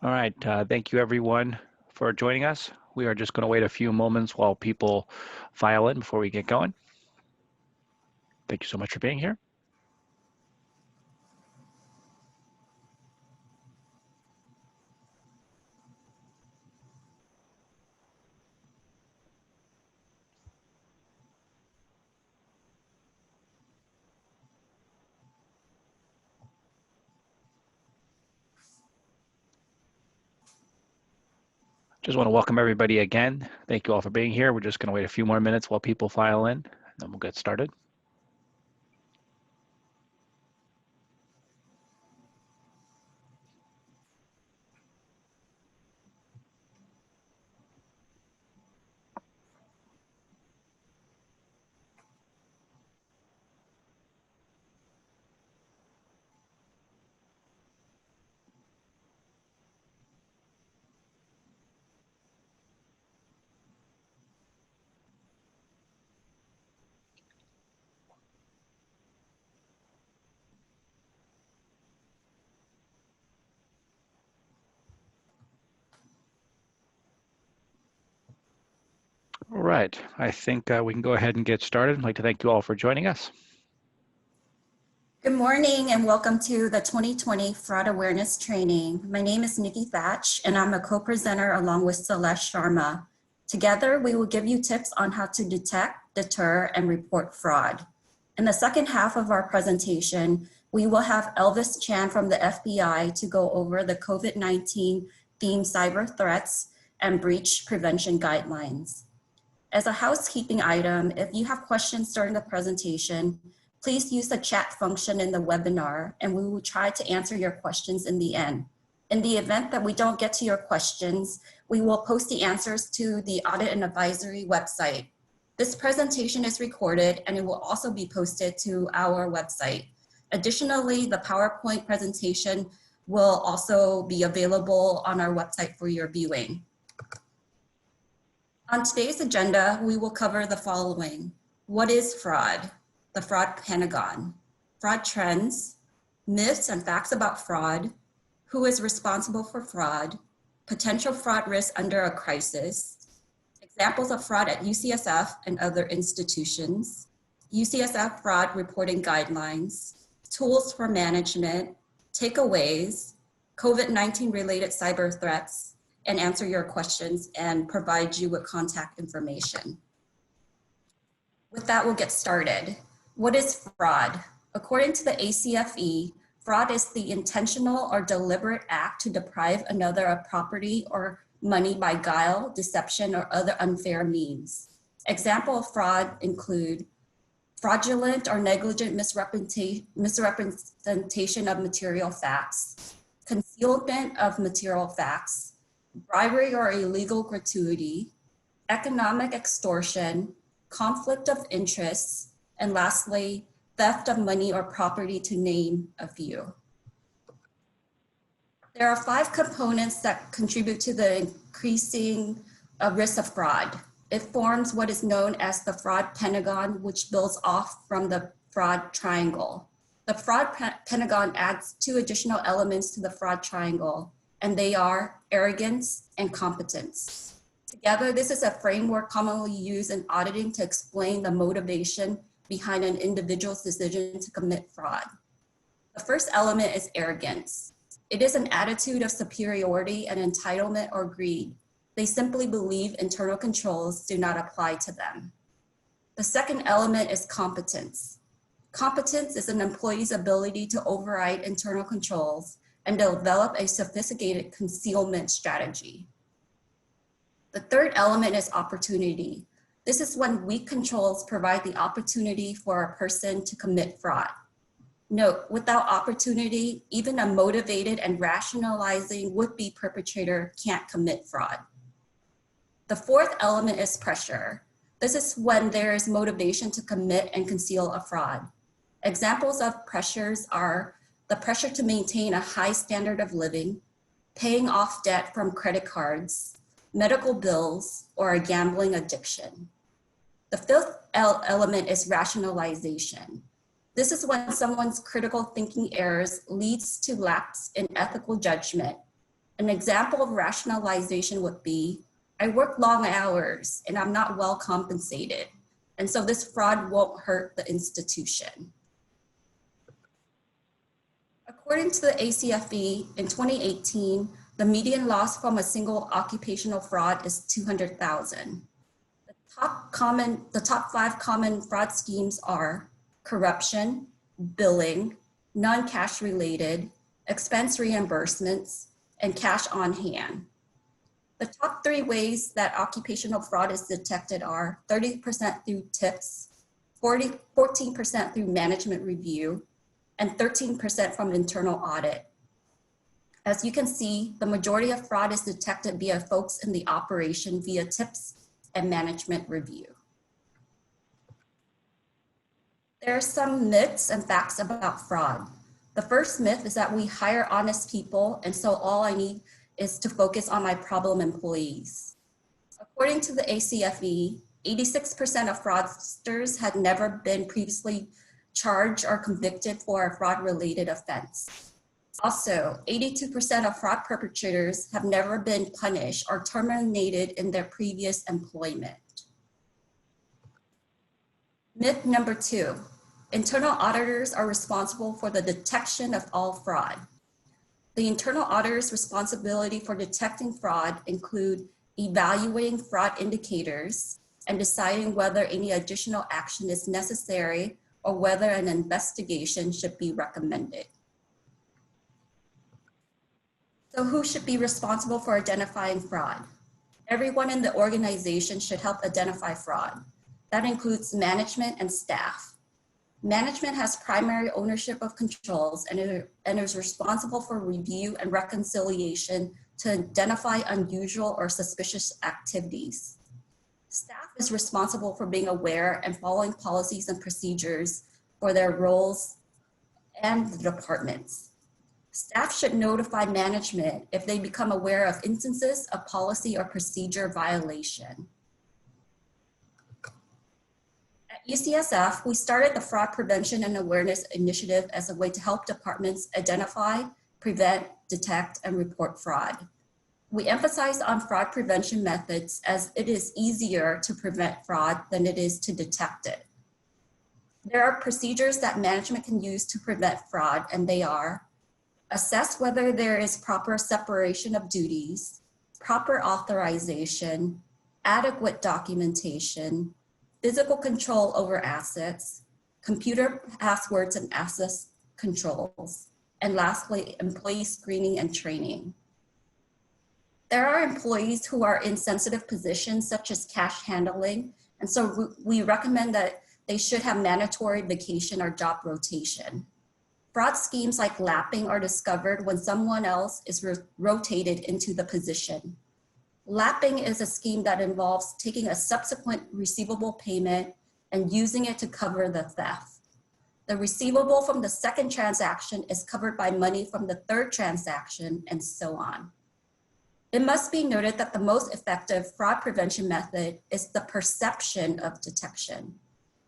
All right, thank you everyone for joining us. We are just going to wait a few moments while people file in before we get going. Thank you so much for being here. Just want to welcome everybody again. Thank you all for being here. We're just going to wait a few more minutes while people file in, and then we'll get started. All right, I think we can go ahead and get started. I'd like to thank you all for joining us. Good morning and welcome to the 2020 Fraud Awareness Training. My name is Nikki Thatch and I'm a co-presenter along with Celeste Sharma. Together, we will give you tips on how to detect, deter, and report fraud. In the second half of our presentation, we will have Elvis Chan from the FBI to go over the COVID-19 themed cyber threats and breach prevention guidelines. As a housekeeping item, if you have questions during the presentation, please use the chat function in the webinar and we will try to answer your questions in the end. In the event that we don't get to your questions, we will post the answers to the Audit and Advisory website. This presentation is recorded and it will also be posted to our website. Additionally, the PowerPoint presentation will also be available on our website for your viewing. On today's agenda, we will cover the following. What is fraud? The fraud pentagon, fraud trends, myths and facts about fraud, who is responsible for fraud, potential fraud risk under a crisis, examples of fraud at UCSF and other institutions, UCSF fraud reporting guidelines, tools for management, takeaways, COVID-19 related cyber threats, and answer your questions and provide you with contact information. With that, we'll get started. What is fraud? According to the ACFE, fraud is the intentional or deliberate act to deprive another of property or money by guile, deception, or other unfair means. Examples of fraud include fraudulent or negligent misrepresentation of material facts, concealment of material facts, bribery or illegal gratuity, economic extortion, conflict of interests, and lastly, theft of money or property, to name a few. There are 5 components that contribute to the increasing risk of fraud. It forms what is known as the fraud pentagon, which builds off from the fraud triangle. The fraud pentagon adds 2 additional elements to the fraud triangle, and they are arrogance and competence. Together, this is a framework commonly used in auditing to explain the motivation behind an individual's decision to commit fraud. The first element is arrogance. It is an attitude of superiority and entitlement or greed. They simply believe internal controls do not apply to them. The second element is competence. Competence is an employee's ability to override internal controls and develop a sophisticated concealment strategy. The third element is opportunity. This is when weak controls provide the opportunity for a person to commit fraud. Note, without opportunity, even a motivated and rationalizing would-be perpetrator can't commit fraud. The fourth element is pressure. This is when there is motivation to commit and conceal a fraud. Examples of pressures are the pressure to maintain a high standard of living, paying off debt from credit cards, medical bills, or a gambling addiction. The fifth element is rationalization. This is when someone's critical thinking errors leads to lapse in ethical judgment. An example of rationalization would be, I work long hours and I'm not well compensated. And so this fraud won't hurt the institution. According to the ACFE, in 2018, the median loss from a single occupational fraud is $200,000. The top 5 common fraud schemes are corruption, billing, non-cash related, expense reimbursements, and cash on hand. The top 3 ways that occupational fraud is detected are 30% through tips, 14% through management review, and 13% from internal audit. As you can see, the majority of fraud is detected via folks in the operation via tips and management review. There are some myths and facts about fraud. The first myth is that we hire honest people, and so all I need is to focus on my problem employees. According to the ACFE, 86% of fraudsters had never been previously charged or convicted for a fraud-related offense. Also, 82% of fraud perpetrators have never been punished or terminated in their previous employment. Myth number 2, internal auditors are responsible for the detection of all fraud. The internal auditor's responsibility for detecting fraud include evaluating fraud indicators and deciding whether any additional action is necessary or whether an investigation should be recommended. So who should be responsible for identifying fraud? Everyone in the organization should help identify fraud. That includes management and staff. Management has primary ownership of controls and is responsible for review and reconciliation to identify unusual or suspicious activities. Staff is responsible for being aware and following policies and procedures for their roles and the departments. Staff should notify management if they become aware of instances of policy or procedure violation. At UCSF, we started the Fraud Prevention and Awareness Initiative as a way to help departments identify, prevent, detect, and report fraud. We emphasize on fraud prevention methods as it is easier to prevent fraud than it is to detect it. There are procedures that management can use to prevent fraud, and they are: assess whether there is proper separation of duties, proper authorization, adequate documentation, physical control over assets, computer passwords and access controls, and lastly, employee screening and training. There are employees who are in sensitive positions such as cash handling, and so we recommend that they should have mandatory vacation or job rotation. Fraud schemes like lapping are discovered when someone else is rotated into the position. Lapping is a scheme that involves taking a subsequent receivable payment and using it to cover the theft. The receivable from the second transaction is covered by money from the third transaction, and so on. It must be noted that the most effective fraud prevention method is the perception of detection.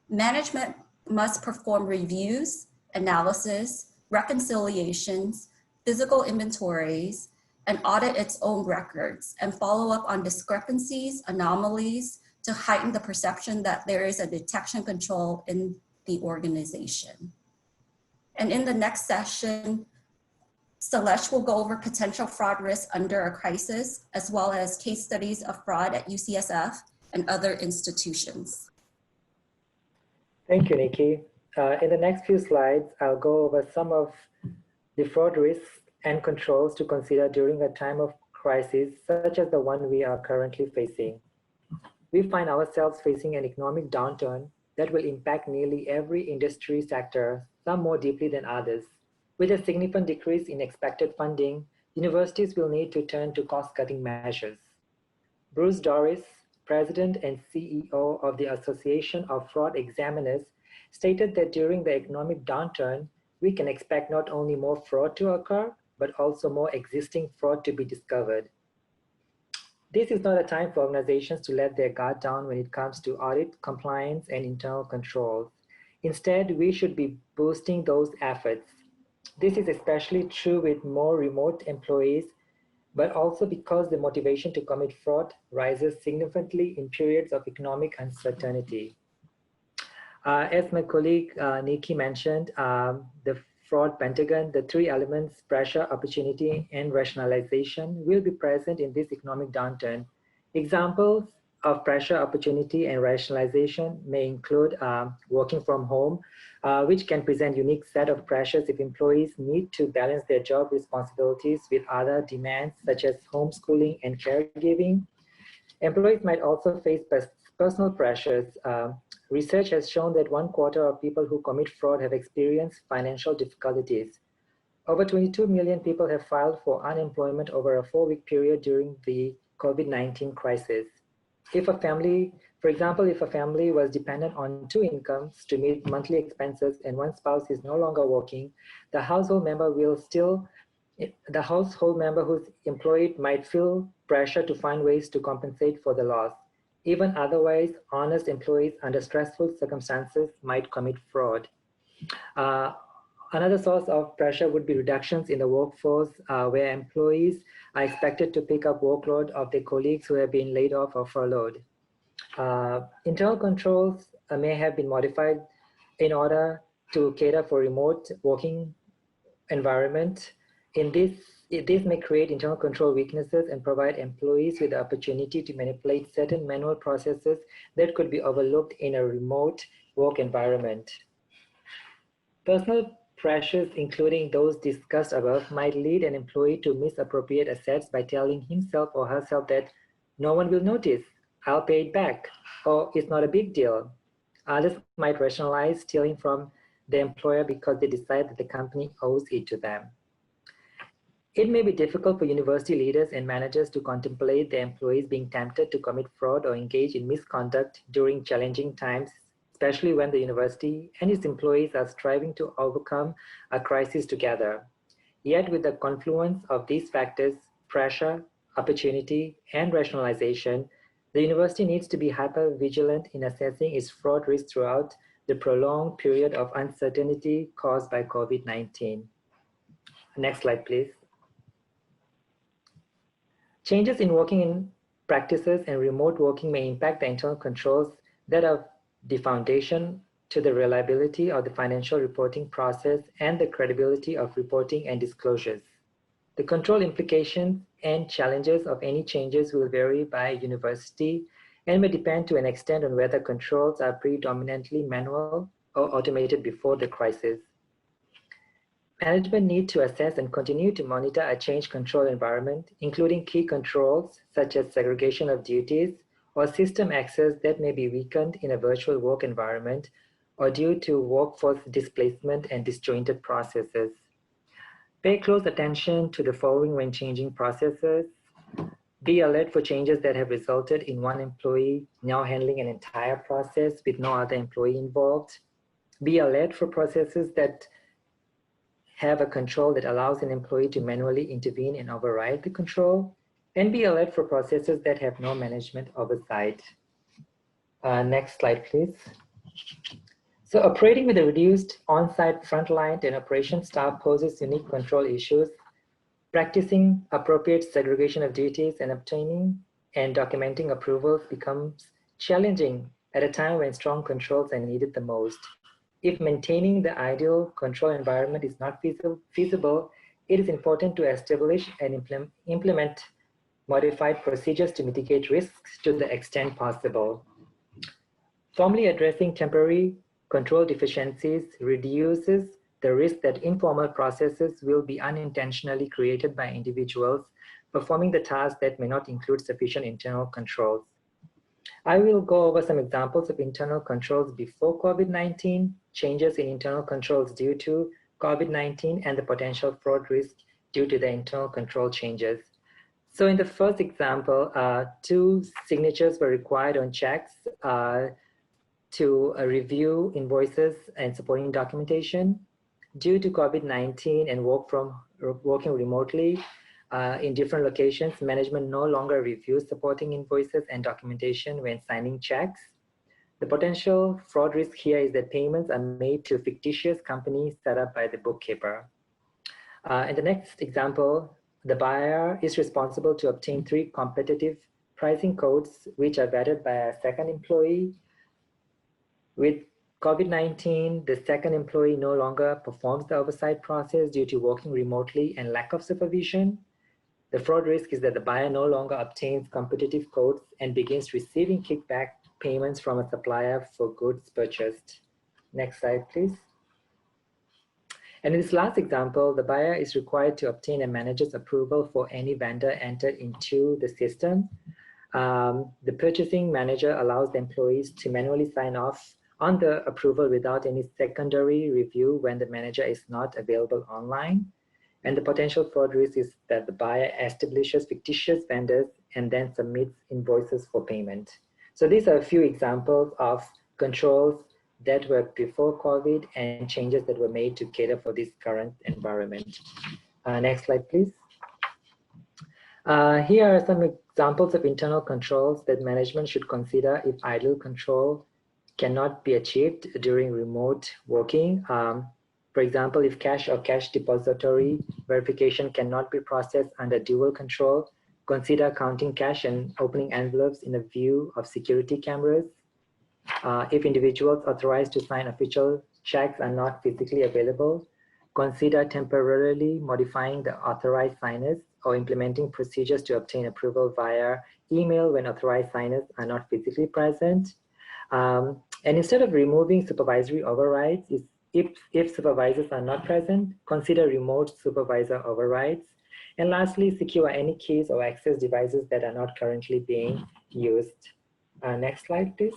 Management must perform reviews, analysis, reconciliations, physical inventories, and audit its own records and follow up on discrepancies, anomalies to heighten the perception that there is a detection control in the organization. And in the next session, Celeste will go over potential fraud risks under a crisis, as well as case studies of fraud at UCSF and other institutions. Thank you, Nikki. In the next few slides, I'll go over some of the fraud risks and controls to consider during a time of crisis, such as the one we are currently facing. We find ourselves facing an economic downturn that will impact nearly every industry sector, some more deeply than others. With a significant decrease in expected funding, universities will need to turn to cost-cutting measures. Bruce Doris, President and CEO of the Association of Fraud Examiners, stated that during the economic downturn, we can expect not only more fraud to occur, but also more existing fraud to be discovered. This is not a time for organizations to let their guard down when it comes to audit, compliance, and internal controls. Instead, we should be boosting those efforts. This is especially true with more remote employees but also because the motivation to commit fraud rises significantly in periods of economic uncertainty. As my colleague Nikki mentioned, the fraud pentagon, the three elements, pressure, opportunity, and rationalization, will be present in this economic downturn. Examples of pressure, opportunity, and rationalization may include working from home, which can present unique set of pressures if employees need to balance their job responsibilities with other demands such as homeschooling and caregiving. Employees might also face personal pressures. Research has shown that 1/4 of people who commit fraud have experienced financial difficulties. Over 22 million people have filed for unemployment over a 4-week period during the COVID-19 crisis. If a family, for example, if a family was dependent on 2 incomes to meet monthly expenses and one spouse is no longer working, the household member who's employed might feel pressure to find ways to compensate for the loss. Even otherwise, honest employees under stressful circumstances might commit fraud. Another source of pressure would be reductions in the workforce, where employees are expected to pick up workload of their colleagues who have been laid off or furloughed. Internal controls may have been modified in order to cater for remote working environment. This may create internal control weaknesses and provide employees with the opportunity to manipulate certain manual processes that could be overlooked in a remote work environment. Personal pressures, including those discussed above, might lead an employee to misappropriate assets by telling himself or herself that no one will notice, I'll pay it back, or it's not a big deal. Others might rationalize stealing from the employer because they decide that the company owes it to them. It may be difficult for university leaders and managers to contemplate their employees being tempted to commit fraud or engage in misconduct during challenging times, especially when the university and its employees are striving to overcome a crisis together. Yet with the confluence of these factors, pressure, opportunity, and rationalization, the university needs to be hyper-vigilant in assessing its fraud risk throughout the prolonged period of uncertainty caused by COVID-19. Next slide, please. Changes in working practices and remote working may impact the internal controls that are the foundation to the reliability of the financial reporting process and the credibility of reporting and disclosures. The control implications and challenges of any changes will vary by university and may depend to an extent on whether controls are predominantly manual or automated before the crisis. Management need to assess and continue to monitor a change control environment, including key controls such as segregation of duties or system access that may be weakened in a virtual work environment or due to workforce displacement and disjointed processes. Pay close attention to the following when changing processes. Be alert for changes that have resulted in one employee now handling an entire process with no other employee involved. Be alert for processes that have a control that allows an employee to manually intervene and override the control, and be alert for processes that have no management oversight. Next slide, please. So operating with a reduced on-site frontline and operation staff poses unique control issues. Practicing appropriate segregation of duties and obtaining and documenting approvals becomes challenging at a time when strong controls are needed the most. If maintaining the ideal control environment is not feasible, it is important to establish and implement modified procedures to mitigate risks to the extent possible. Formally addressing temporary control deficiencies reduces the risk that informal processes will be unintentionally created by individuals performing the tasks that may not include sufficient internal controls. I will go over some examples of internal controls before COVID-19, changes in internal controls due to COVID-19, and the potential fraud risk due to the internal control changes. So in the first example, 2 signatures were required on checks to review invoices and supporting documentation. Due to COVID-19 and working remotely, in different locations, management no longer reviews supporting invoices and documentation when signing checks. The potential fraud risk here is that payments are made to fictitious companies set up by the bookkeeper. In the next example, the buyer is responsible to obtain 3 competitive pricing codes, which are vetted by a second employee. With COVID-19, the second employee no longer performs the oversight process due to working remotely and lack of supervision. The fraud risk is that the buyer no longer obtains competitive codes and begins receiving kickback payments from a supplier for goods purchased. Next slide, please. And in this last example, the buyer is required to obtain a manager's approval for any vendor entered into the system. The purchasing manager allows the employees to manually sign off on the approval without any secondary review when the manager is not available online. And the potential fraud risk is that the buyer establishes fictitious vendors and then submits invoices for payment. So these are a few examples of controls that were before COVID and changes that were made to cater for this current environment. Next slide, please. Here are some examples of internal controls that management should consider if ideal control cannot be achieved during remote working. For example, if cash or cash depository verification cannot be processed under dual control, consider counting cash and opening envelopes in a view of security cameras. If individuals authorized to sign official checks are not physically available, consider temporarily modifying the authorized signers or implementing procedures to obtain approval via email when authorized signers are not physically present. And instead of removing supervisory overrides, if supervisors are not present, consider remote supervisor overrides. And lastly, secure any keys or access devices that are not currently being used. Next slide, please.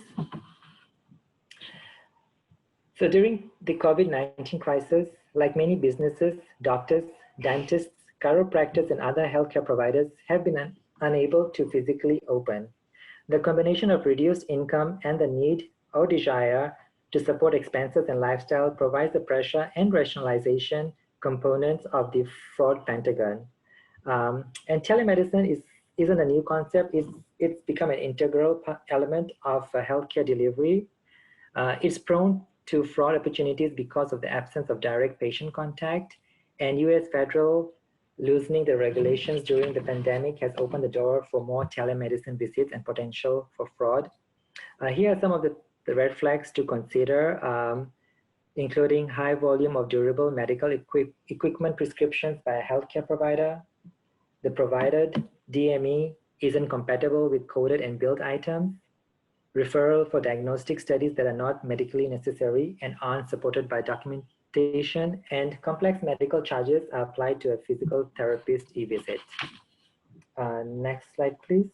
So during the COVID-19 crisis, like many businesses, doctors, dentists, chiropractors, and other healthcare providers have been unable to physically open. The combination of reduced income and the need or desire to support expenses and lifestyle provides the pressure and rationalization components of the fraud pentagon. And telemedicine isn't a new concept. It's become an integral element of healthcare delivery. It's prone to fraud opportunities because of the absence of direct patient contact, and US federal loosening the regulations during the pandemic has opened the door for more telemedicine visits and potential for fraud. Here are some of the red flags to consider, including high volume of durable medical equipment prescriptions by a healthcare provider. The provided DME isn't compatible with coded and billed items. Referral for diagnostic studies that are not medically necessary and aren't supported by documentation, and complex medical charges are applied to a physical therapist e-visit. Next slide, please.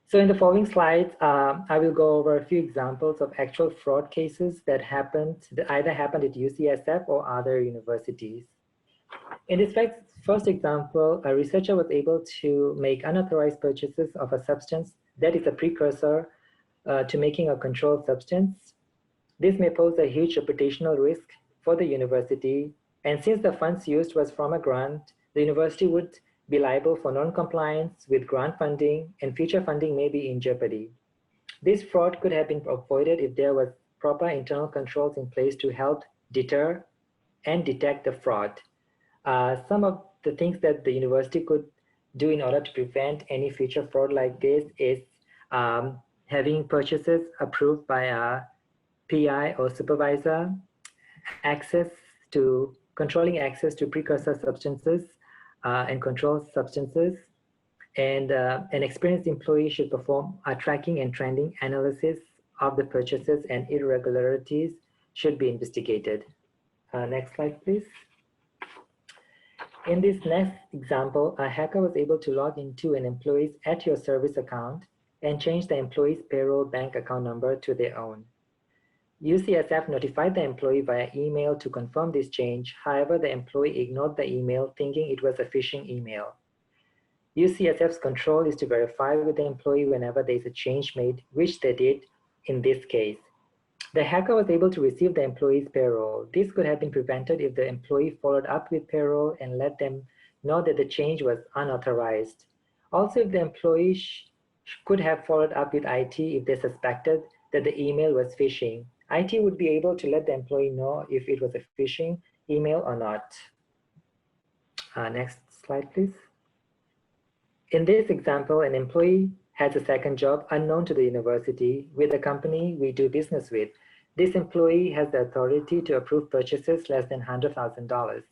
So in the following slides, I will go over a few examples of actual fraud cases that either happened at UCSF or other universities. In this first example, a researcher was able to make unauthorized purchases of a substance that is a precursor to making a controlled substance. This may pose a huge reputational risk for the university, and since the funds used was from a grant, the university would be liable for non-compliance with grant funding, and future funding may be in jeopardy. This fraud could have been avoided if there was proper internal controls in place to help deter and detect the fraud. Some of the things that the university could do in order to prevent any future fraud like this is having purchases approved by a PI or supervisor, controlling access to precursor substances and controlled substances, and an experienced employee should perform a tracking and trending analysis of the purchases, and irregularities should be investigated. Next slide, please. In this next example, a hacker was able to log into an employee's at your service account and change the employee's payroll bank account number to their own. UCSF notified the employee via email to confirm this change. However, the employee ignored the email, thinking it was a phishing email. UCSF's control is to verify with the employee whenever there is a change made, which they did in this case. The hacker was able to receive the employee's payroll. This could have been prevented if the employee followed up with payroll and let them know that the change was unauthorized. Also, if the employee could have followed up with IT if they suspected that the email was phishing. IT would be able to let the employee know if it was a phishing email or not. Next slide, please. In this example, an employee has a second job unknown to the university with a company we do business with. This employee has the authority to approve purchases less than $100,000.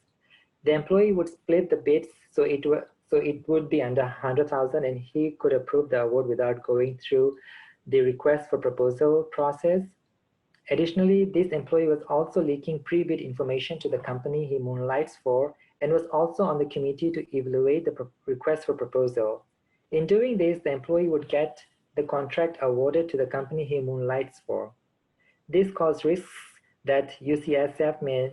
The employee would split the bids so it would be under 100,000 and he could approve the award without going through the request for proposal process. Additionally, this employee was also leaking pre-bid information to the company he moonlights for and was also on the committee to evaluate the request for proposal. In doing this, the employee would get the contract awarded to the company he moonlights for. This caused risks that UCSF may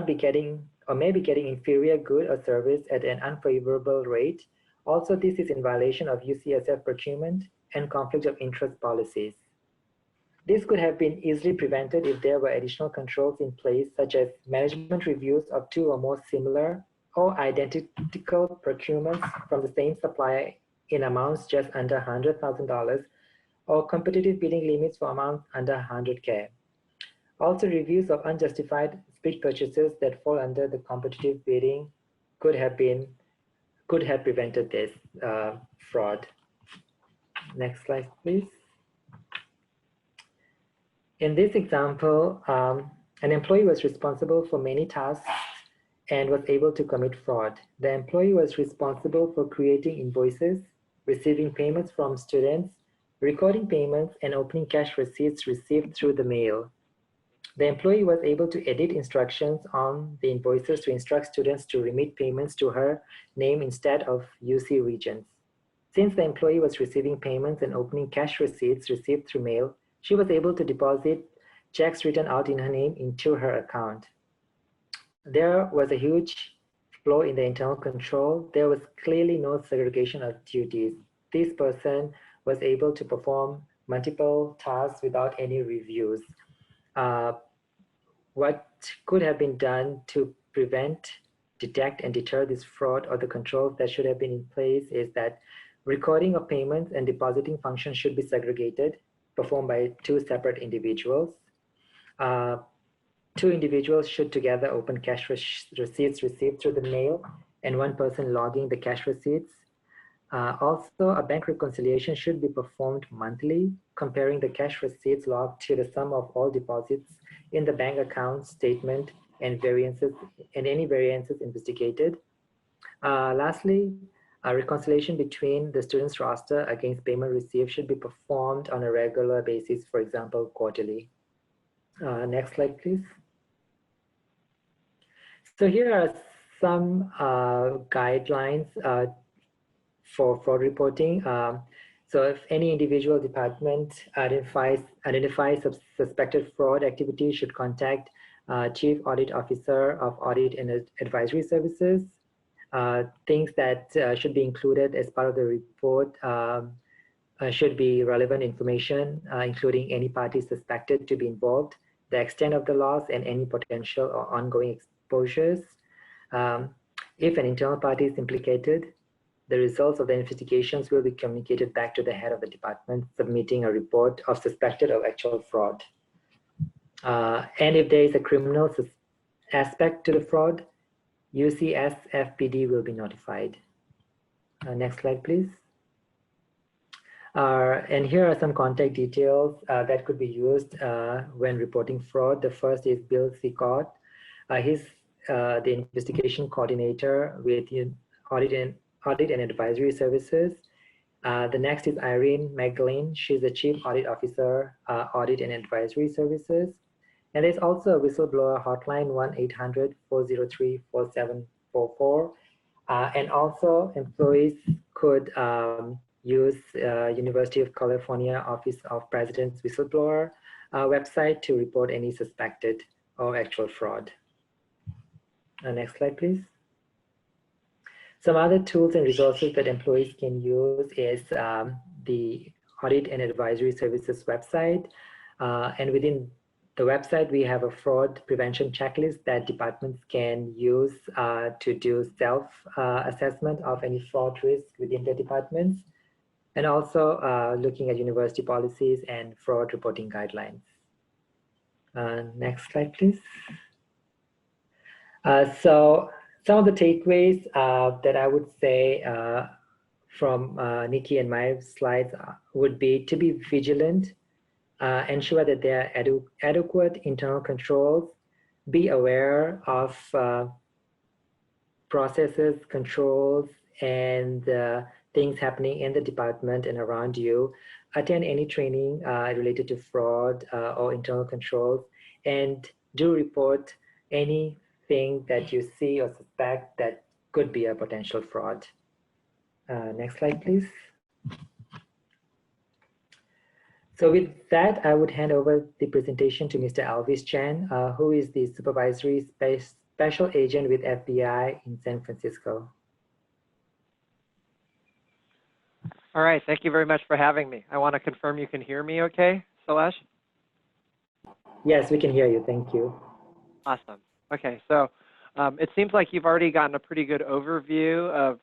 be getting inferior good or service at an unfavorable rate. Also, this is in violation of UCSF procurement and conflict of interest policies. This could have been easily prevented if there were additional controls in place, such as management reviews of 2 or more similar or identical procurements from the same supplier in amounts just under $100,000, or competitive bidding limits for amounts under $100K. Also, reviews of unjustified split purchases that fall under the competitive bidding could have prevented this fraud. Next slide, please. In this example, an employee was responsible for many tasks and was able to commit fraud. The employee was responsible for creating invoices, receiving payments from students, recording payments, and opening cash receipts received through the mail. The employee was able to edit instructions on the invoices to instruct students to remit payments to her name instead of UC Regents. Since the employee was receiving payments and opening cash receipts received through mail, she was able to deposit checks written out in her name into her account. There was a huge flaw in the internal control. There was clearly no segregation of duties. This person was able to perform multiple tasks without any reviews. What could have been done to prevent, detect, and deter this fraud, or the controls that should have been in place, is that recording of payments and depositing functions should be segregated, performed by 2 separate individuals. 2 individuals should together open cash receipts received through the mail, and 1 person logging the cash receipts. Also, a bank reconciliation should be performed monthly, comparing the cash receipts logged to the sum of all deposits in the bank account statement and any variances investigated. Lastly, a reconciliation between the student's roster against payment received should be performed on a regular basis, for example, quarterly. Next slide, please. So here are some guidelines for fraud reporting. So if any individual department identifies suspected fraud activity, should contact Chief Audit Officer of Audit and Advisory Services. Things that should be included as part of the report should be relevant information, including any party suspected to be involved, the extent of the loss, and any potential or ongoing exposures. If an internal party is implicated, the results of the investigations will be communicated back to the head of the department, submitting a report of suspected or actual fraud. And if there is a criminal aspect to the fraud, UCSF PD will be notified. Next slide, please. And here are some contact details that could be used when reporting fraud. The first is Bill Seacott. He's the investigation coordinator with Audit and Advisory Services. The next is Irene Magdalene. She's the Chief Audit Officer, Audit and Advisory Services. And there's also a whistleblower hotline, 1-800-403-4744. And also employees could use University of California Office of President's whistleblower website to report any suspected or actual fraud. Next slide, please. Some other tools and resources that employees can use is the Audit and Advisory Services website. And within the website, we have a fraud prevention checklist that departments can use to do self-assessment of any fraud risk within their departments, and also looking at university policies and fraud reporting guidelines. Next slide, please. So Some of the takeaways that I would say from Nikki and my slides would be to be vigilant, ensure that there are adequate internal controls, be aware of processes, controls, and things happening in the department and around you. Attend any training related to fraud or internal controls, and do report anything that you see or suspect that could be a potential fraud. Next slide, please. So with that, I would hand over the presentation to Mr. Alvis Chen, who is the Supervisory Special Agent with FBI in San Francisco. All right, thank you very much for having me. I want to confirm you can hear me okay, Salesh? Yes, we can hear you, thank you. Awesome. Okay, so it seems like you've already gotten a pretty good overview of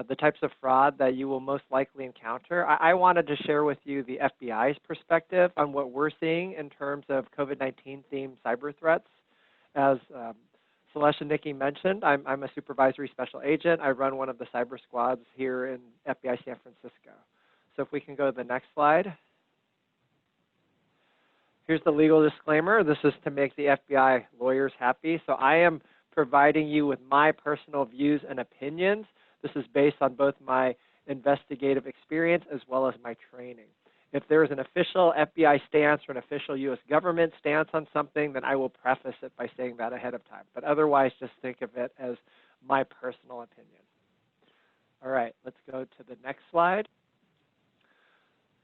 the types of fraud that you will most likely encounter. I wanted to share with you the FBI's perspective on what we're seeing in terms of COVID-19 themed cyber threats. As Celeste and Nikki mentioned, I'm a supervisory special agent. I run one of the cyber squads here in FBI San Francisco. So if we can go to the next slide. Here's the legal disclaimer. This is to make the FBI lawyers happy. So I am providing you with my personal views and opinions. This is based on both my investigative experience as well as my training. If there is an official FBI stance or an official U.S. government stance on something, then I will preface it by saying that ahead of time. But otherwise, just think of it as my personal opinion. All right, let's go to the next slide.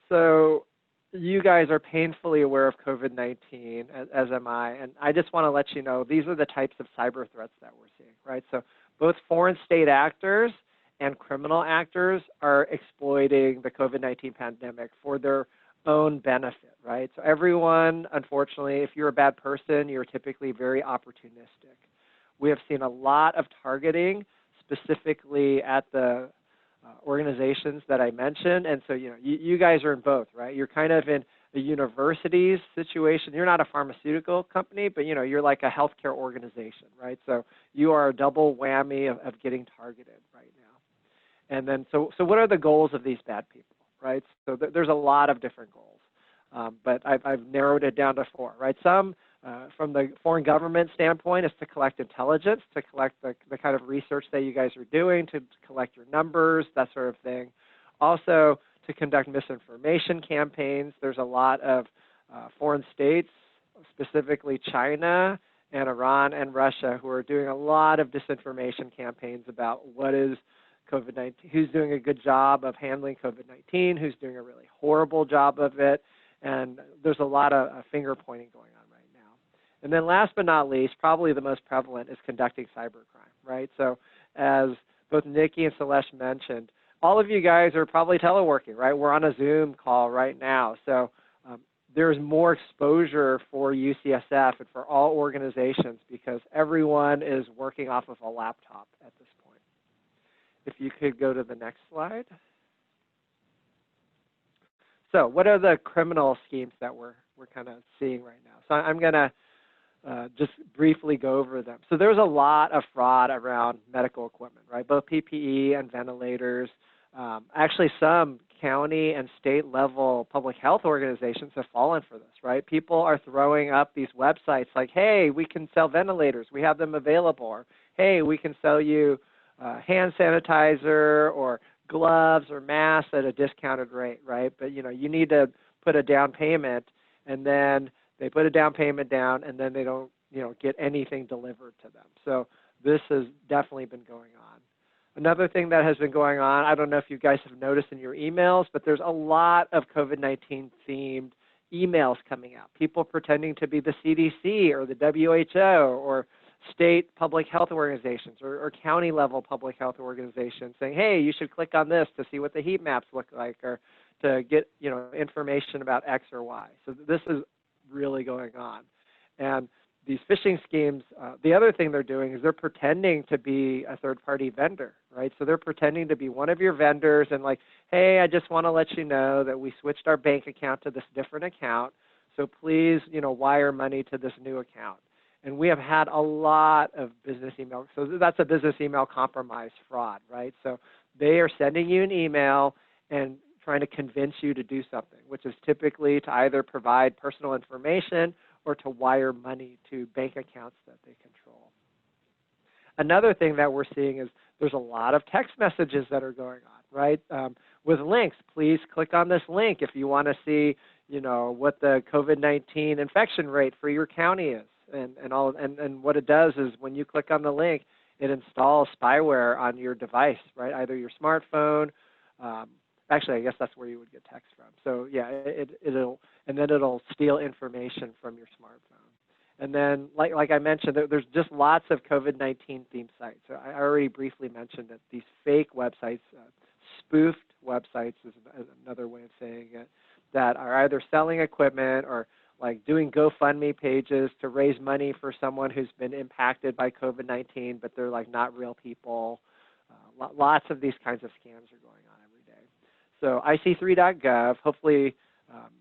So you guys are painfully aware of COVID-19, as am I. And I just want to let you know, these are the types of cyber threats that we're seeing, right? So both foreign state actors and criminal actors are exploiting the COVID-19 pandemic for their own benefit, right? So everyone, unfortunately, if you're a bad person, you're typically very opportunistic. We have seen a lot of targeting specifically at the organizations that I mentioned. And so, you guys are in both, right? You're kind of in a university's situation. You're not a pharmaceutical company, but you're like a healthcare organization, right? So you are a double whammy of getting targeted right now. And then, so what are the goals of these bad people, right? So there's a lot of different goals, but I've narrowed it down to 4, right? Some, from the foreign government standpoint, is to collect intelligence, to collect the kind of research that you guys are doing, to collect your numbers, that sort of thing. Also, to conduct misinformation campaigns. There's a lot of foreign states, specifically China and Iran and Russia, who are doing a lot of disinformation campaigns about what is COVID-19, who's doing a good job of handling COVID-19, who's doing a really horrible job of it, and there's a lot of finger pointing going on right now. And then last but not least, probably the most prevalent is conducting cybercrime, right? So as both Nikki and Celeste mentioned, all of you guys are probably teleworking, right? We're on a Zoom call right now. So there's more exposure for UCSF and for all organizations because everyone is working off of a laptop at this point. If you could go to the next slide. So what are the criminal schemes that we're kind of seeing right now? So I'm going to just briefly go over them. So there's a lot of fraud around medical equipment, right? Both PPE and ventilators. Actually, some county and state level public health organizations have fallen for this, right? People are throwing up these websites like, hey, we can sell ventilators. We have them available. Or, hey, we can sell you hand sanitizer or gloves or masks at a discounted rate, right? But, you need to put a down payment, and then they put a down payment down, and then they don't, get anything delivered to them. So this has definitely been going on. Another thing that has been going on, I don't know if you guys have noticed in your emails, but there's a lot of COVID-19 themed emails coming out. People pretending to be the CDC or the WHO or state public health organizations or county level public health organizations saying, hey, you should click on this to see what the heat maps look like or to get information about X or Y. So this is really going on. And these phishing schemes, the other thing they're doing is they're pretending to be a third-party vendor, right? So they're pretending to be one of your vendors and like, hey, I just want to let you know that we switched our bank account to this different account. So please, wire money to this new account. And we have had a lot of business email. So that's a business email compromise fraud, right? So they are sending you an email and trying to convince you to do something, which is typically to either provide personal information or to wire money to bank accounts that they control. Another thing that we're seeing is there's a lot of text messages that are going on, right? With links, please click on this link if you want to see, what the COVID-19 infection rate for your county is, and what it does is when you click on the link, it installs spyware on your device, right? Either your smartphone. Actually, I guess that's where you would get text from. So yeah, it'll steal information from your smartphone. And then, like I mentioned, there's just lots of COVID-19 themed sites. So I already briefly mentioned that these fake websites, spoofed websites is another way of saying it, that are either selling equipment or like doing GoFundMe pages to raise money for someone who's been impacted by COVID-19, but they're like not real people. Lots of these kinds of scams are going on every day. So ic3.gov, hopefully,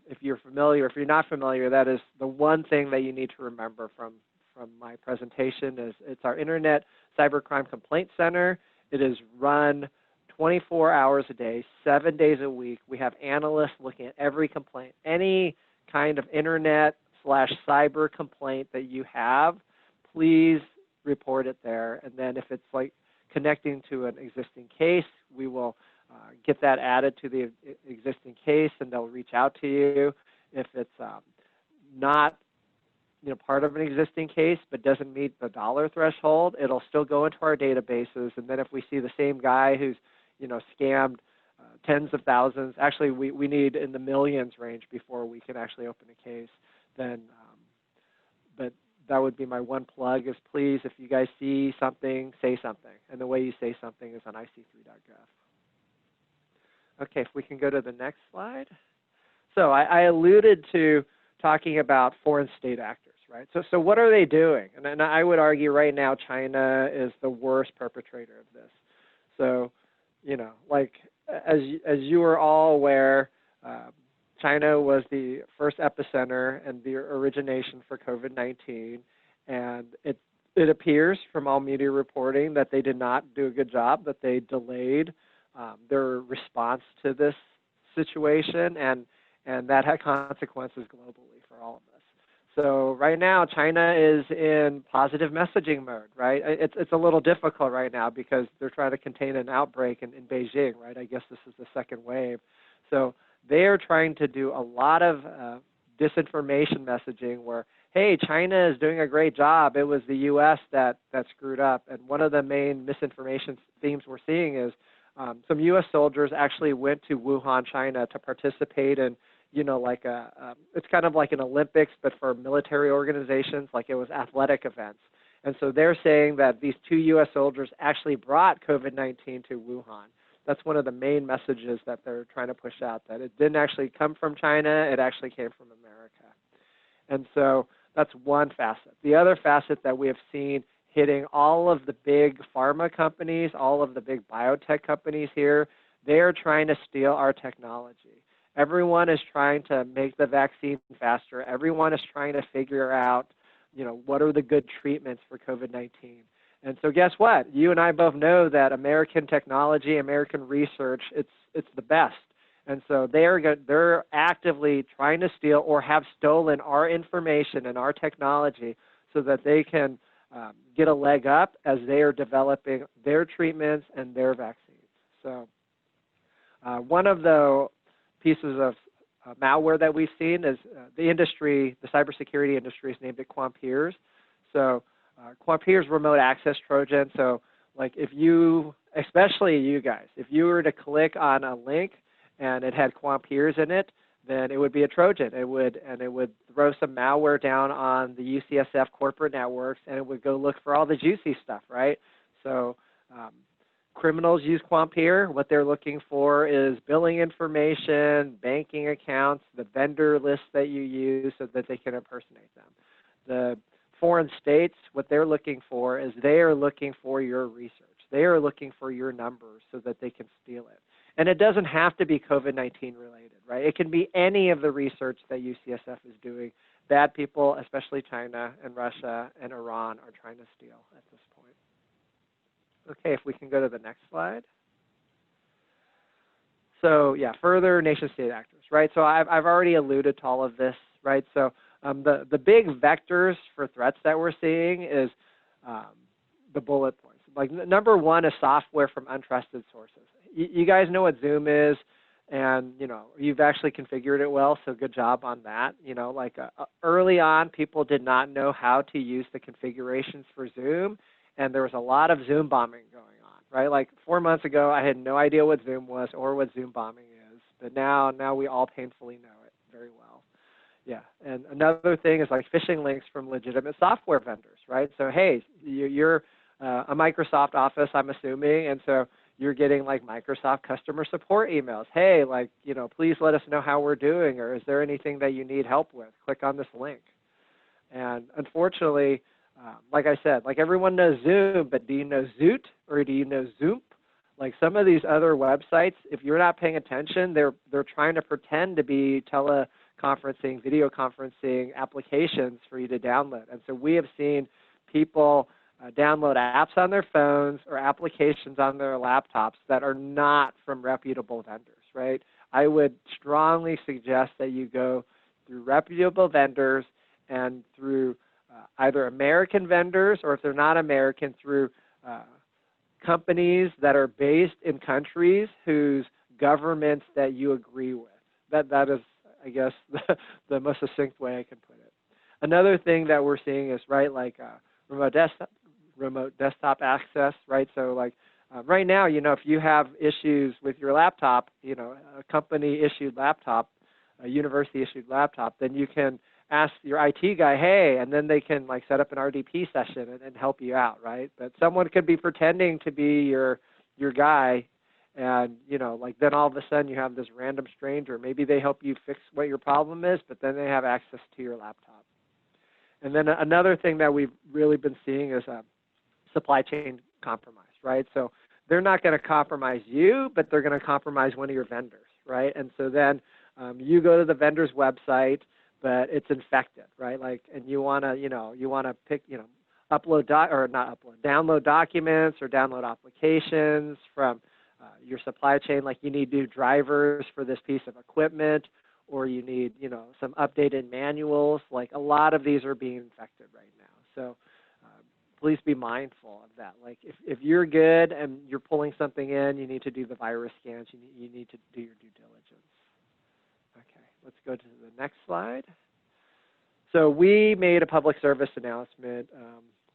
if you're familiar, if you're not familiar, that is the one thing that you need to remember from my presentation is it's our Internet Cybercrime Complaint Center. It is run 24 hours a day, 7 days a week. We have analysts looking at every complaint, any kind of internet/cyber complaint that you have, please report it there. And then if it's like connecting to an existing case, we will get that added to the existing case, and they'll reach out to you. If it's not part of an existing case but doesn't meet the dollar threshold, it'll still go into our databases. And then if we see the same guy who's scammed tens of thousands, actually we need in the millions range before we can actually open a case, then but that would be my one plug is please, if you guys see something, say something. And the way you say something is on ic3.gov. Okay, if we can go to the next slide. So I alluded to talking about foreign state actors, right? So what are they doing? And I would argue right now China is the worst perpetrator of this. So, like as you are all aware, China was the first epicenter and the origination for COVID-19, and it appears from all media reporting that they did not do a good job, that they delayed their response to this situation, and that had consequences globally for all of us. So right now, China is in positive messaging mode, right? It's a little difficult right now because they're trying to contain an outbreak in Beijing, right? I guess this is the second wave. So they're trying to do a lot of disinformation messaging where, hey, China is doing a great job. It was the U.S. that screwed up. And one of the main misinformation themes we're seeing is some U.S. soldiers actually went to Wuhan, China to participate in, it's kind of like an Olympics, but for military organizations, like it was athletic events. And so they're saying that these 2 U.S. soldiers actually brought COVID-19 to Wuhan. That's one of the main messages that they're trying to push out, that it didn't actually come from China, it actually came from America. And so that's one facet. The other facet that we have seen hitting all of the big pharma companies, all of the big biotech companies here, they're trying to steal our technology. Everyone is trying to make the vaccine faster. Everyone is trying to figure out, what are the good treatments for COVID-19. And so guess what? You and I both know that American technology, American research, it's the best. And so they're actively trying to steal or have stolen our information and our technology so that they can get a leg up as they are developing their treatments and their vaccines. So one of the pieces of malware that we've seen is the industry, the cybersecurity industry has named it Quampirs. So Quampirs remote access Trojan. So like if you, especially you guys, if you were to click on a link and it had Quampirs in it, then it would be a Trojan. It would throw some malware down on the UCSF corporate networks, and it would go look for all the juicy stuff, right? So criminals use Quampir. What they're looking for is billing information, banking accounts, the vendor lists that you use so that they can impersonate them. The foreign states, what they're looking for is they are looking for your research. They are looking for your numbers so that they can steal it. And it doesn't have to be COVID-19 related, right? It can be any of the research that UCSF is doing bad people, especially China and Russia and Iran, are trying to steal at this point. Okay, if we can go to the next slide. So yeah, further nation-state actors, right? So I've already alluded to all of this, right? So the big vectors for threats that we're seeing is the bullet points. Like number one is software from untrusted sources. You guys know what Zoom is, and you've actually configured it well, so good job on that. Like early on, people did not know how to use the configurations for Zoom, and there was a lot of Zoom bombing going on, right? Like 4 months ago, I had no idea what Zoom was or what Zoom bombing is, but now we all painfully know it very well. Yeah, and another thing is like phishing links from legitimate software vendors, right? So hey, you're a Microsoft Office, I'm assuming, and so you're getting like Microsoft customer support emails. Hey, like, please let us know how we're doing, or is there anything that you need help with? Click on this link. And unfortunately, like I said, like everyone knows Zoom, but do you know Zoot or do you know Zoomp? Like some of these other websites, if you're not paying attention, they're trying to pretend to be teleconferencing, video conferencing applications for you to download. And so we have seen people download apps on their phones or applications on their laptops that are not from reputable vendors, right? I would strongly suggest that you go through reputable vendors and through either American vendors, or if they're not American, through companies that are based in countries whose governments that you agree with. That is, I guess, the most succinct way I can put it. Another thing that we're seeing is, right, like remote desktop access, right? So like right now, if you have issues with your laptop, a company-issued laptop, a university-issued laptop, then you can ask your IT guy, hey, and then they can like set up an RDP session and help you out, right? But someone could be pretending to be your guy, and like then all of a sudden you have this random stranger. Maybe they help you fix what your problem is, but then they have access to your laptop. And then another thing that we've really been seeing is supply chain compromise, right? So they're not going to compromise you, but they're going to compromise one of your vendors, right? And so then you go to the vendor's website, but it's infected, right? Like, and you want to pick, download documents or download applications from your supply chain. Like you need new drivers for this piece of equipment, or you need, some updated manuals. Like a lot of these are being infected right now. So please be mindful of that. Like if you're good and you're pulling something in, you need to do the virus scans. You need to do your due diligence. Okay, let's go to the next slide. So we made a public service announcement.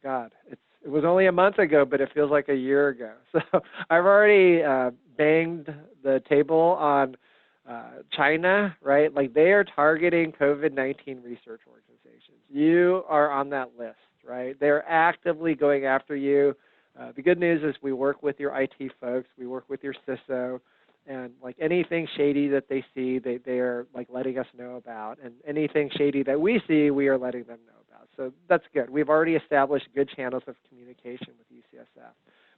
It was only a month ago, but it feels like a year ago. So I've already banged the table on China, right? Like they are targeting COVID-19 research organizations. You are on that list, right? They're actively going after you. The good news is we work with your IT folks. We work with your CISO. And like anything shady that they see, they are like letting us know about. And anything shady that we see, we are letting them know about. So that's good. We've already established good channels of communication with UCSF.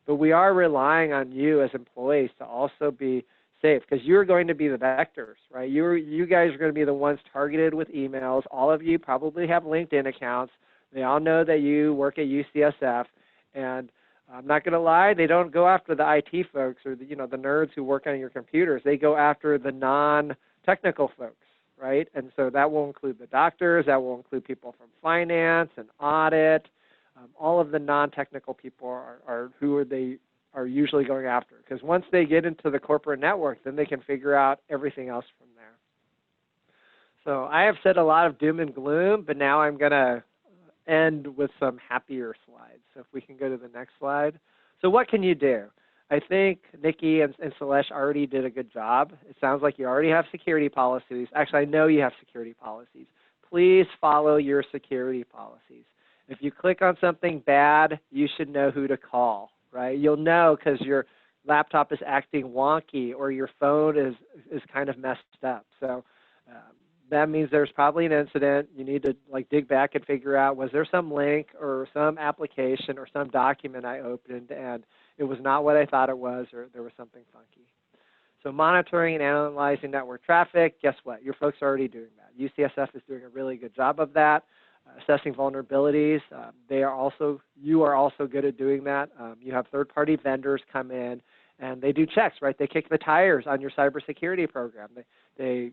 But we are relying on you as employees to also be safe, because you're going to be the vectors, right? You guys are going to be the ones targeted with emails. All of you probably have LinkedIn accounts. They all know that you work at UCSF. And I'm not going to lie, they don't go after the IT folks or the nerds who work on your computers. They go after the non-technical folks, right? And so that will include the doctors, that will include people from finance and audit. All of the non-technical people are who they are usually going after, because once they get into the corporate network, then they can figure out everything else from there. So I have said a lot of doom and gloom, but now I'm going to end with some happier slides. So if we can go to the next slide. So what can you do? I think Nikki and Salesh already did a good job. It sounds like you already have security policies. Actually, I know you have security policies. Please follow your security policies. If you click on something bad, you should know who to call, right? You'll know because your laptop is acting wonky or your phone is kind of messed up. So that means there's probably an incident. You need to like dig back and figure out, was there some link or some application or some document I opened and it was not what I thought it was, or there was something funky. So monitoring and analyzing network traffic, guess what? Your folks are already doing that. UCSF is doing a really good job of that. Assessing vulnerabilities, you are also good at doing that. You have third-party vendors come in and they do checks, right? They kick the tires on your cybersecurity program. They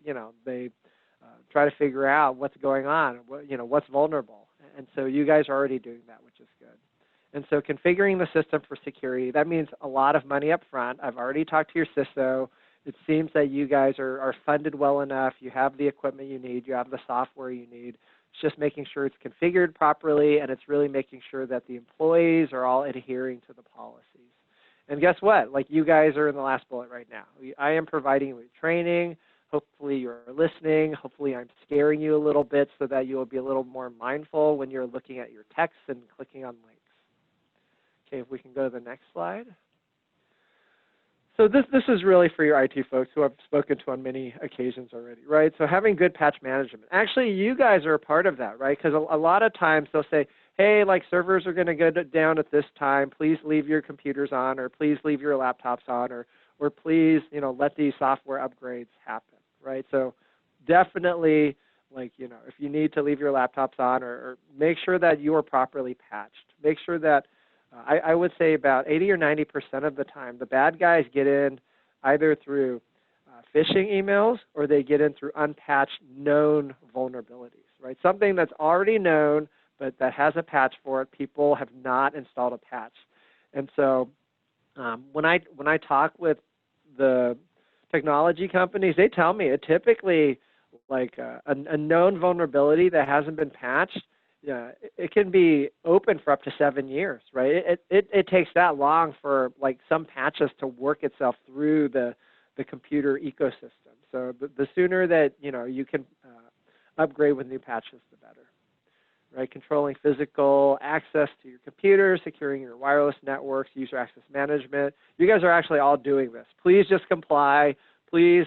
try to figure out what's going on, what's vulnerable. And so you guys are already doing that, which is good. And so configuring the system for security, that means a lot of money up front. I've already talked to your CISO. It seems that you guys are funded well enough. You have the equipment you need. You have the software you need. It's just making sure it's configured properly, and it's really making sure that the employees are all adhering to the policies. And guess what? Like, you guys are in the last bullet right now. I am providing you with training. Hopefully you're listening. Hopefully I'm scaring you a little bit so that you will be a little more mindful when you're looking at your text and clicking on links. Okay, if we can go to the next slide. So this is really for your IT folks who I've spoken to on many occasions already, right? So having good patch management. Actually, you guys are a part of that, right? Because a lot of times they'll say, hey, like, servers are going to go down at this time. Please leave your computers on, or please leave your laptops on, or please, let these software upgrades happen, right? So definitely, like, if you need to leave your laptops on, or make sure that you are properly patched. Make sure that I would say about 80 or 90% of the time, the bad guys get in either through phishing emails or they get in through unpatched known vulnerabilities, right? Something that's already known but that has a patch for it. People have not installed a patch. And so when I talk with the technology companies, they tell me it typically, like a known vulnerability that hasn't been patched, it can be open for up to 7 years, right? It takes that long for, like, some patches to work itself through the computer ecosystem. So the sooner that you can upgrade with new patches, the better, right? Controlling physical access to your computer, securing your wireless networks, user access management. You guys are actually all doing this. Please just comply. Please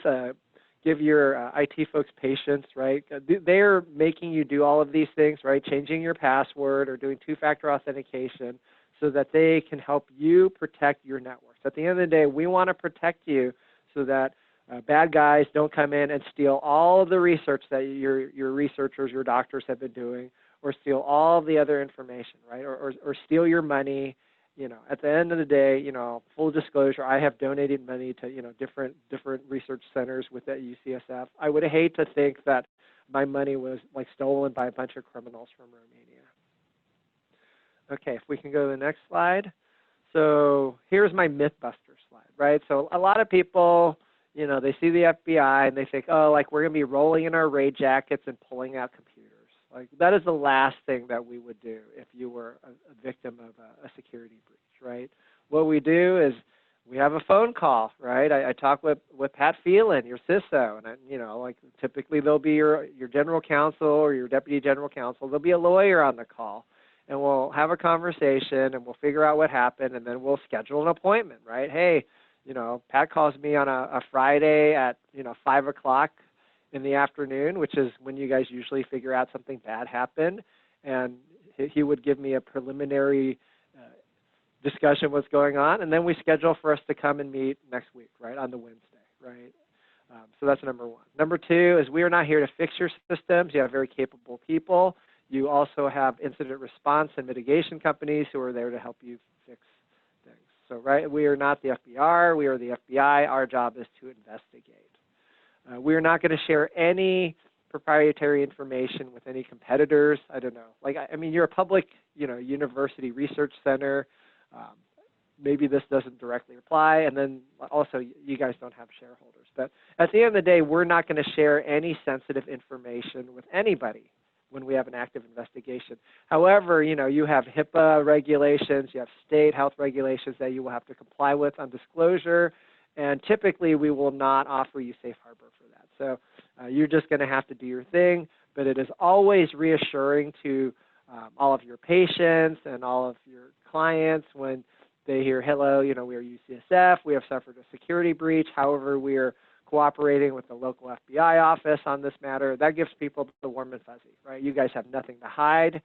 give your IT folks patience, right? They're making you do all of these things, right? Changing your password or doing two-factor authentication so that they can help you protect your networks. At the end of the day, we want to protect you so that bad guys don't come in and steal all of the research that your researchers, your doctors have been doing, or steal all of the other information, right? Or steal your money. At the end of the day, full disclosure, I have donated money to, different research centers with at UCSF. I would hate to think that my money was, like, stolen by a bunch of criminals from Romania. Okay, if we can go to the next slide. So here's my Mythbuster slide, right? So a lot of people, they see the FBI and they think, oh, like, we're going to be rolling in our raid jackets and pulling out computers. Like, that is the last thing that we would do if you were a victim of a security breach, right? What we do is we have a phone call, right? I talk with Pat Phelan, your CISO, and like, typically there'll be your general counsel or your deputy general counsel. There'll be a lawyer on the call, and we'll have a conversation and we'll figure out what happened, and then we'll schedule an appointment, right? Hey, Pat calls me on a Friday at 5 o'clock in the afternoon, which is when you guys usually figure out something bad happened, and he would give me a preliminary discussion of what's going on, and then we schedule for us to come and meet next week, right, on the Wednesday, right? So that's number one. Number two is we are not here to fix your systems. You have very capable people. You also have incident response and mitigation companies who are there to help you fix things. So, right, we are not the FBR. We are the FBI. Our job is to investigate. We are not going to share any proprietary information with any competitors. I don't know. Like, I mean, you're a public, university research center. Maybe this doesn't directly apply. And then also, you guys don't have shareholders. But at the end of the day, we're not going to share any sensitive information with anybody when we have an active investigation. However, you have HIPAA regulations, you have state health regulations that you will have to comply with on disclosure. And typically, we will not offer you safe harbor for that. So you're just going to have to do your thing. But it is always reassuring to all of your patients and all of your clients when they hear, hello, we are UCSF. We have suffered a security breach. However, we are cooperating with the local FBI office on this matter. That gives people the warm and fuzzy, right? You guys have nothing to hide.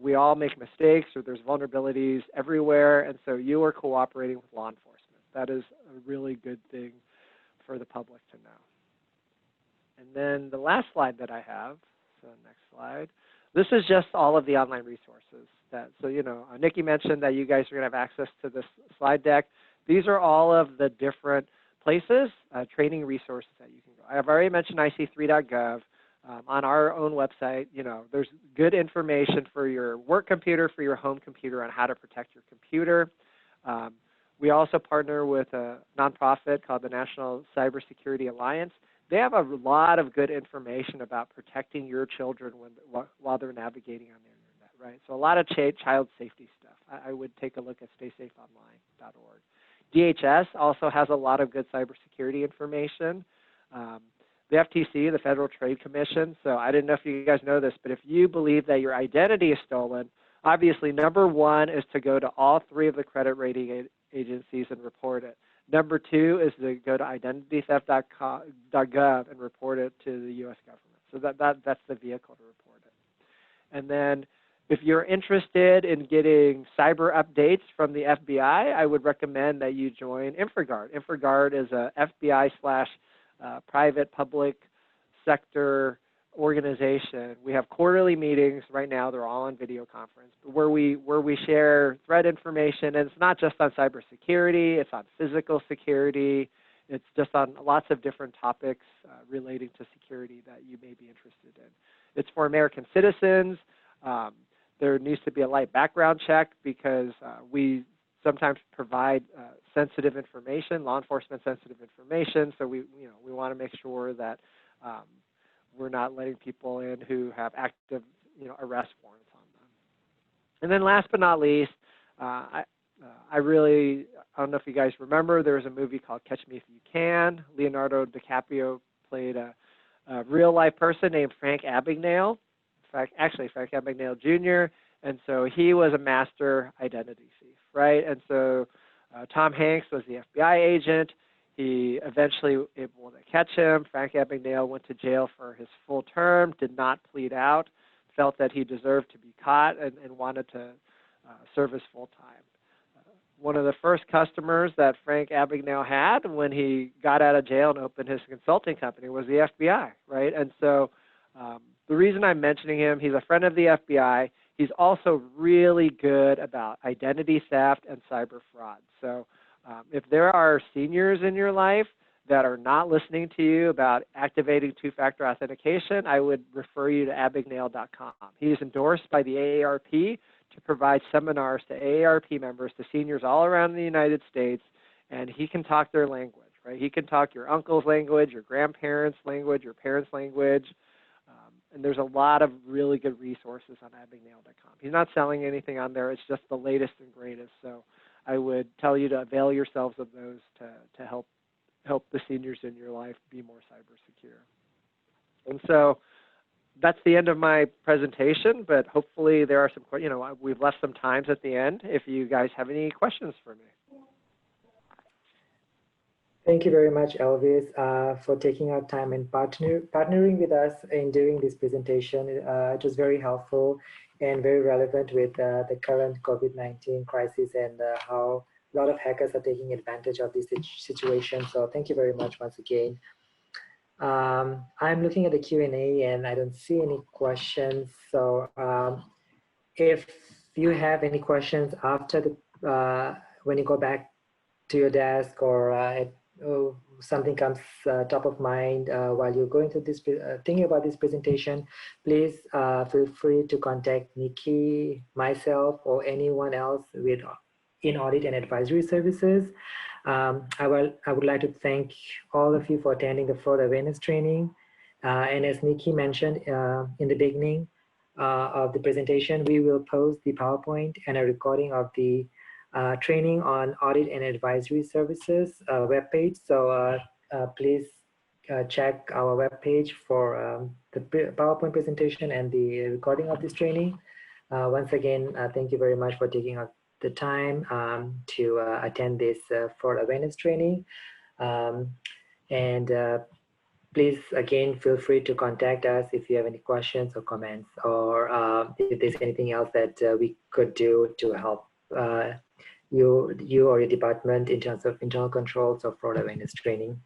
We all make mistakes, or there's vulnerabilities everywhere. And so you are cooperating with law enforcement. That is a really good thing for the public to know. And then the last slide that I have, so next slide, this is just all of the online resources. So, you know, Nikki mentioned that you guys are going to have access to this slide deck. These are all of the different places, training resources that you can go. I've already mentioned ic3.gov. On our own website, you know, there's good information for your work computer, for your home computer on how to protect your computer. We also partner with a nonprofit called the National Cybersecurity Alliance. They have a lot of good information about protecting your children while they're navigating on the internet, right? So a lot of child safety stuff. I would take a look at staysafeonline.org. DHS also has a lot of good cybersecurity information. The FTC, the Federal Trade Commission, so I didn't know if you guys know this, but if you believe that your identity is stolen, obviously number one is to go to all three of the credit rating agencies and report it. Number two is to go to identitytheft.gov and report it to the U.S. government. So that's the vehicle to report it. And then if you're interested in getting cyber updates from the FBI, I would recommend that you join InfraGard. InfraGard is a FBI/private public sector organization. We have quarterly meetings right now. They're all on video conference where we share threat information, and it's not just on cybersecurity. It's on physical security. It's just on lots of different topics relating to security that you may be interested in. It's for American citizens. There needs to be a light background check because we sometimes provide sensitive information, law enforcement sensitive information. So we want to make sure that we're not letting people in who have active, arrest warrants on them. And then last but not least, I don't know if you guys remember, there was a movie called Catch Me If You Can. Leonardo DiCaprio played a real life person named Frank Abagnale. Actually Frank Abagnale Jr. And so he was a master identity thief, right? And so Tom Hanks was the FBI agent. He eventually was able to catch him. Frank Abagnale went to jail for his full term, did not plead out, felt that he deserved to be caught and wanted to serve his full time. One of the first customers that Frank Abagnale had when he got out of jail and opened his consulting company was the FBI, right? And so the reason I'm mentioning him, he's a friend of the FBI. He's also really good about identity theft and cyber fraud. So if there are seniors in your life that are not listening to you about activating two-factor authentication, I would refer you to abagnale.com. He is endorsed by the AARP to provide seminars to AARP members, to seniors all around the United States, and he can talk their language, right? He can talk your uncle's language, your grandparents' language, your parents' language. And there's a lot of really good resources on abagnale.com. He's not selling anything on there. It's just the latest and greatest. So I would tell you to avail yourselves of those to help the seniors in your life be more cyber secure. And so that's the end of my presentation, but hopefully there are some, we've left some times at the end if you guys have any questions for me. Thank you very much, Elvis, for taking our time and partnering with us in doing this presentation. It was very helpful and very relevant with the current COVID-19 crisis and how a lot of hackers are taking advantage of this situation. So thank you very much once again. I'm looking at the Q&A and I don't see any questions. So if you have any questions after when you go back to your desk or something comes top of mind while you're going through this, thinking about this presentation, please feel free to contact Nikki, myself, or anyone else in audit and advisory services. I would like to thank all of you for attending the fraud awareness training. And as Nikki mentioned in the beginning of the presentation, we will post the PowerPoint and a recording of the training on audit and advisory services webpage. So please check our webpage for the PowerPoint presentation and the recording of this training. Once again, thank you very much for taking out the time to attend this fraud awareness training. Please, again, feel free to contact us if you have any questions or comments, or if there's anything else that we could do to help you or your department in terms of internal controls or fraud awareness training.